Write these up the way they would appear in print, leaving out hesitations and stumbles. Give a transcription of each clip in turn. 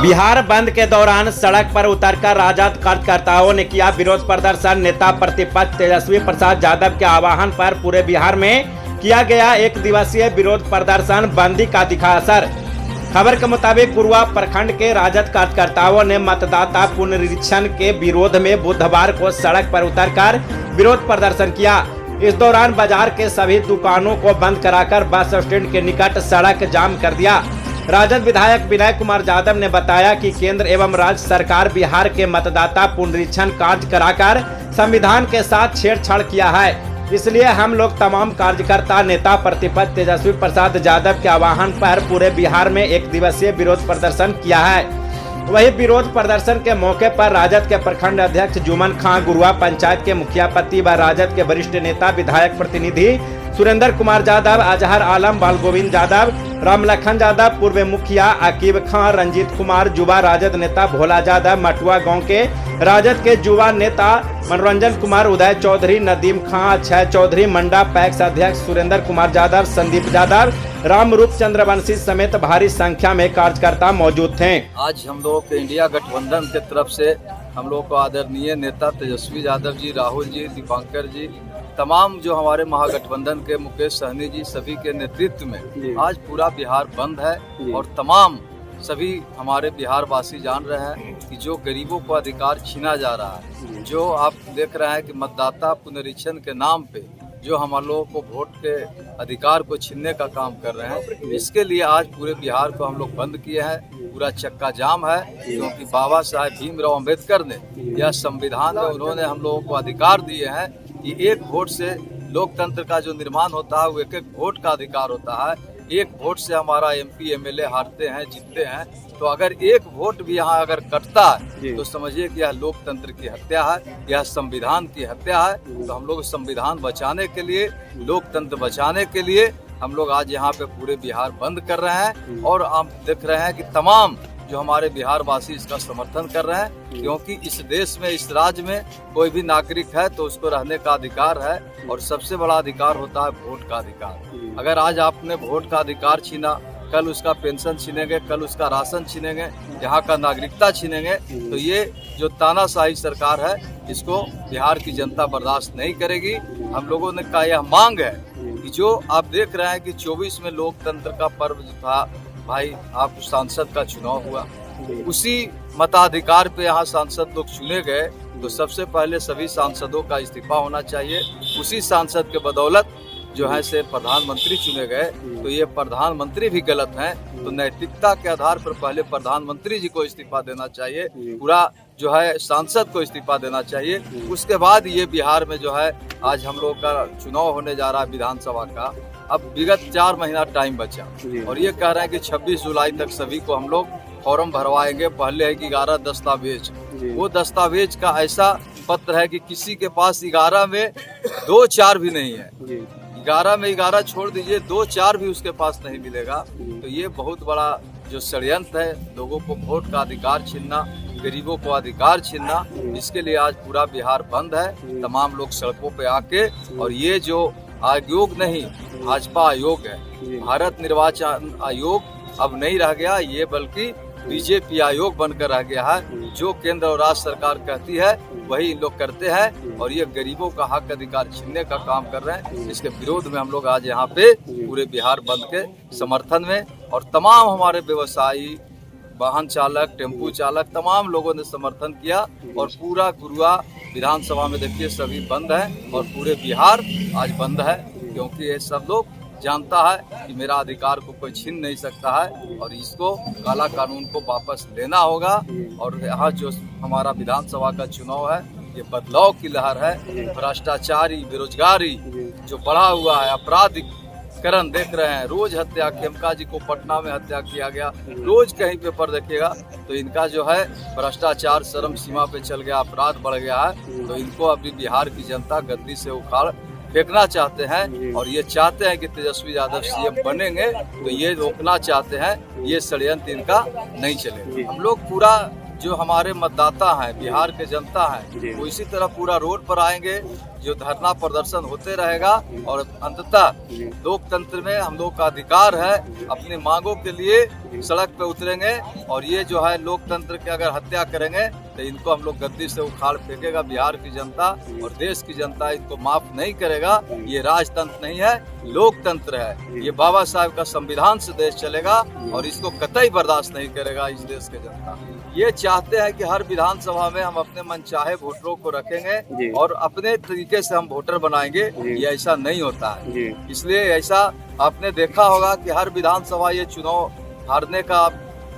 बिहार बंद के दौरान सड़क पर उतरकर राजद कार्यकर्ताओं ने किया विरोध प्रदर्शन। नेता प्रतिपक्ष तेजस्वी प्रसाद यादव के आह्वान पर पूरे बिहार में किया गया एक दिवसीय विरोध प्रदर्शन। बंदी का दिखा असर। खबर के मुताबिक गुरुआ प्रखंड के राजद कार्यकर्ताओं ने मतदाता पुनरीक्षण के विरोध में बुधवार को सड़क पर उतरकर विरोध प्रदर्शन किया। इस दौरान बाजार के सभी दुकानों को बंद कराकर बस स्टैंड के निकट सड़क जाम कर दिया। राजद विधायक विनय कुमार यादव ने बताया कि केंद्र एवं राज्य सरकार बिहार के मतदाता पुनरीक्षण कार्य कराकर संविधान के साथ छेड़छाड़ किया है, इसलिए हम लोग तमाम कार्यकर्ता नेता प्रतिपक्ष तेजस्वी प्रसाद यादव के आह्वान पर पूरे बिहार में एक दिवसीय विरोध प्रदर्शन किया है। वही विरोध प्रदर्शन के मौके पर राजद के प्रखंड अध्यक्ष जुमन खां, गुरुआ पंचायत के मुखिया पति व राजद के वरिष्ठ नेता विधायक प्रतिनिधि सुरेंद्र कुमार यादव, अजहर आलम, बाल गोविंद यादव, रामलखन यादव, पूर्व मुखिया अकीब खां, रंजीत कुमार, युवा राजद नेता भोला यादव, मटुआ गांव के राजद के युवा नेता मनोरंजन कुमार, उदय चौधरी, नदीम खां, अक्षय चौधरी, मंडा पैक्स अध्यक्ष सुरेंद्र कुमार यादव, संदीप यादव, रामरूप चंद्रवंशी समेत भारी संख्या में कार्यकर्ता मौजूद थे। आज हम लोग के इंडिया गठबंधन के तरफ से हम लोग को आदरणीय नेता तेजस्वी यादव जी, राहुल जी, दीपांकर जी, तमाम जो हमारे महागठबंधन के मुकेश सहनी जी, सभी के नेतृत्व में आज पूरा बिहार बंद है। और तमाम सभी हमारे बिहार वासी जान रहे हैं कि जो गरीबों को अधिकार छीना जा रहा है, जो आप देख रहे हैं कि मतदाता पुनरीक्षण के नाम पे जो हम लोगों को वोट के अधिकार को छीनने का काम कर रहे हैं, इसके लिए आज पूरे बिहार को हम लोग बंद किए हैं। पूरा चक्का जाम है, क्योंकि बाबा साहेब भीमराव अम्बेडकर ने यह संविधान में उन्होंने हम लोगों को अधिकार दिए हैं कि एक वोट से लोकतंत्र का जो निर्माण होता है वो एक वोट का अधिकार होता है। एक वोट से हमारा MP MLA हारते हैं, जीतते हैं। तो अगर एक वोट भी यहाँ अगर कटता है तो समझिए कि यह लोकतंत्र की हत्या है, यह संविधान की हत्या है। तो हम लोग संविधान बचाने के लिए, लोकतंत्र बचाने के लिए हम लोग आज यहाँ पे पूरे बिहार बंद कर रहे हैं। और आप देख रहे हैं कि तमाम जो हमारे बिहार वासी इसका समर्थन कर रहे हैं, क्योंकि इस देश में, इस राज्य में कोई भी नागरिक है तो उसको रहने का अधिकार है। और सबसे बड़ा अधिकार होता है वोट का अधिकार। अगर आज आपने वोट का अधिकार छीना, कल उसका पेंशन छीनेंगे, कल उसका राशन छीनेंगे, यहाँ का नागरिकता छीनेंगे, तो ये जो तानाशाही सरकार है इसको बिहार की जनता बर्दाश्त नहीं करेगी। हम लोगों ने का यह मांग है कि जो आप देख रहे हैं कि 24 में लोकतंत्र का पर्व जो था भाई, आप सांसद का चुनाव हुआ, उसी मताधिकार पे यहाँ सांसद लोग चुने गए, तो सबसे पहले सभी सांसदों का इस्तीफा होना चाहिए। उसी सांसद के बदौलत जो है से प्रधानमंत्री चुने गए, तो ये प्रधानमंत्री भी गलत हैं। तो नैतिकता के आधार पर पहले प्रधानमंत्री जी को इस्तीफा देना चाहिए, पूरा जो है सांसद को इस्तीफा देना चाहिए। उसके बाद ये बिहार में जो है आज हम लोग का चुनाव होने जा रहा है विधानसभा का। अब विगत 4 महीना टाइम बचा और ये कह रहे हैं कि 26 जुलाई तक सभी को हम लोग फॉर्म भरवाएंगे। पहले है कि 11 दस्तावेज, वो दस्तावेज का ऐसा पत्र है कि किसी के पास 11 में 2-4 भी नहीं है। 11 में 11 छोड़ दीजिए, 2-4 भी उसके पास नहीं मिलेगा। तो ये बहुत बड़ा जो षड्यंत्र है, लोगों को वोट का अधिकार छीनना, गरीबों को अधिकार छीनना, इसके लिए आज पूरा बिहार बंद है। तमाम लोग सड़कों पे आके, और ये जो आयोग नहीं, भाजपा आयोग है, भारत निर्वाचन आयोग अब नहीं रह गया, ये बल्कि BJP आयोग बनकर रह गया है। जो केंद्र और राज्य सरकार कहती है वही इन लोग करते हैं, और ये गरीबों का हक अधिकार छीनने का काम कर रहे हैं। इसके विरोध में हम लोग आज यहाँ पे पूरे बिहार बंद के समर्थन में, और तमाम हमारे व्यवसायी, वाहन चालक, टेम्पू चालक, तमाम लोगों ने समर्थन किया। और पूरा गुरुआ विधानसभा में देखिए सभी बंद है, और पूरे बिहार आज बंद है, क्योंकि ये सब लोग जानता है कि मेरा अधिकार को कोई छीन नहीं सकता है, और इसको काला कानून को वापस लेना होगा। और यहाँ जो हमारा विधानसभा का चुनाव है, ये बदलाव की लहर है। भ्रष्टाचारी, बेरोजगारी जो बढ़ा हुआ है, अपराधीकरण देख रहे हैं, रोज हत्या, खेमका जी को पटना में हत्या किया गया, रोज कहीं पेपर देखिएगा तो इनका जो है भ्रष्टाचार चरम सीमा पे चल गया, अपराध बढ़ गया है। तो इनको अभी बिहार की जनता गद्दी से उखाड़ फेंकना चाहते हैं, और ये चाहते हैं कि तेजस्वी यादव CM बनेंगे, तो ये रोकना चाहते हैं। ये षड्यंत्र इनका नहीं चलेगा। हम लोग पूरा जो हमारे मतदाता हैं, बिहार के जनता जी। हैं, वो इसी तरह पूरा रोड पर आएंगे, जो धरना प्रदर्शन होते रहेगा और अंततः जी। लोकतंत्र में हम लोग का अधिकार है, अपनी मांगों के लिए सड़क पे उतरेंगे और ये जो है लोकतंत्र की अगर हत्या करेंगे तो इनको हम लोग गद्दी से उखाड़ फेंकेगा बिहार की जनता और देश की जनता इनको माफ नहीं करेगा। ये राजतंत्र नहीं है, लोकतंत्र है। ये बाबा साहब का संविधान से देश चलेगा और इसको कतई बर्दाश्त नहीं करेगा इस देश के जनता। ये चाहते हैं कि हर विधानसभा में हम अपने मनचाहे वोटरों को रखेंगे और अपने तरीके से हम वोटर बनाएंगे। ये ऐसा नहीं होता है, इसलिए ऐसा आपने देखा होगा कि हर विधानसभा ये चुनाव हारने का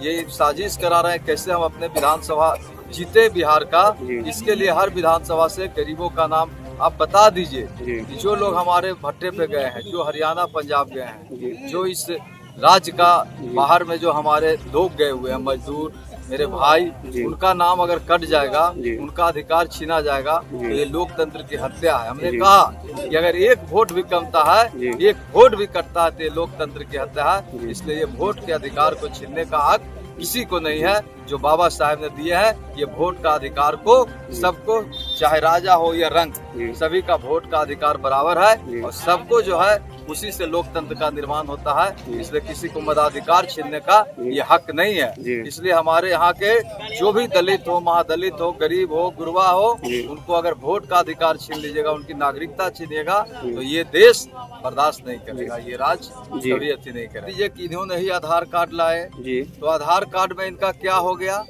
ये साजिश करा रहे हैं, कैसे हम अपने विधानसभा जीते बिहार का। इसके लिए हर विधानसभा से गरीबों का नाम आप बता दीजिए कि जो लोग हमारे भट्टे पे गए हैं, जो हरियाणा पंजाब गए हैं, जो इस राज्य का बाहर में जो हमारे लोग गए हुए हैं, मजदूर मेरे भाई, उनका नाम अगर कट जाएगा, उनका अधिकार छीना जाएगा तो ये लोकतंत्र की हत्या है। हमने कहा कि अगर एक वोट भी कमता है, एक वोट भी कटता है तो ये लोकतंत्र की हत्या है। इसलिए ये वोट के अधिकार को छीनने का हक किसी को नहीं है। जो बाबा साहब ने दिए है, ये वोट का अधिकार को सबको, चाहे राजा हो या रंग, सभी का वोट का अधिकार बराबर है और सबको जो है उसी से लोकतंत्र का निर्माण होता है। इसलिए किसी को मताधिकार छीनने का ये हक नहीं है। इसलिए हमारे यहाँ के जो भी दलित हो, महादलित हो, गरीब हो, गुरबा हो, उनको अगर वोट का अधिकार छीन लीजिएगा, उनकी नागरिकता छीनिएगा तो ये देश बर्दाश्त नहीं करेगा, ये राज्य कभी अति नहीं करेगा। कि इन्होंने ही आधार कार्ड लाए, तो आधार कार्ड में इनका क्या हो गया?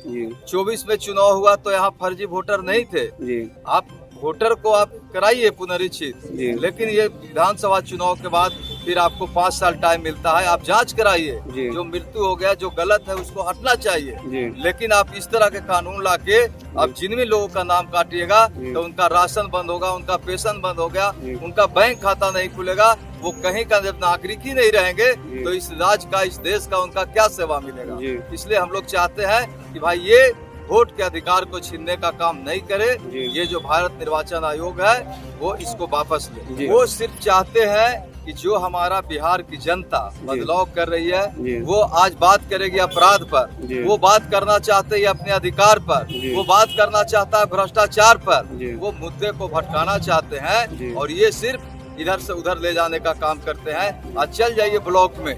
24 में चुनाव हुआ तो यहाँ फर्जी वोटर नहीं थे। आप वोटर को आप कराइए पुनरीक्षित, लेकिन ये विधानसभा चुनाव के बाद फिर आपको 5 साल टाइम मिलता है, आप जांच कराइए। जो मृत्यु हो गया, जो गलत है, उसको हटना चाहिए। लेकिन आप इस तरह के कानून लाके अब जिन भी लोगों का नाम काटिएगा तो उनका राशन बंद होगा, उनका पेंशन बंद हो गया, उनका बैंक खाता नहीं खुलेगा, वो कहीं का जब नागरिक ही नहीं रहेंगे तो इस राज्य का, इस देश का उनका क्या सेवा मिलेगा? इसलिए हम लोग चाहते हैं कि भाई ये वोट के अधिकार को छीनने का काम नहीं करे। ये जो भारत निर्वाचन आयोग है वो इसको वापस ले। वो सिर्फ चाहते हैं कि जो हमारा बिहार की जनता बदलाव कर रही है, वो आज बात करेगी अपराध पर, वो बात करना चाहते हैं अपने अधिकार पर, वो बात करना चाहता है भ्रष्टाचार पर, वो मुद्दे को भटकाना चाहते हैं और ये सिर्फ इधर से उधर ले जाने का काम करते हैं। आज चल जाइए ब्लॉक में,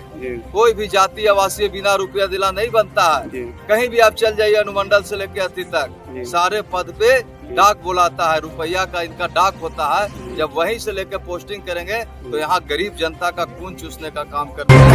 कोई भी जाति आवासीय बिना रुपया दिला नहीं बनता है। कहीं भी आप चल जाइए, अनुमंडल से लेकर अति तक सारे पद पे डाक बुलाता है, रुपया का इनका डाक होता है। जब वहीं से लेकर पोस्टिंग करेंगे तो यहाँ गरीब जनता का खून चूसने का काम करते हैं।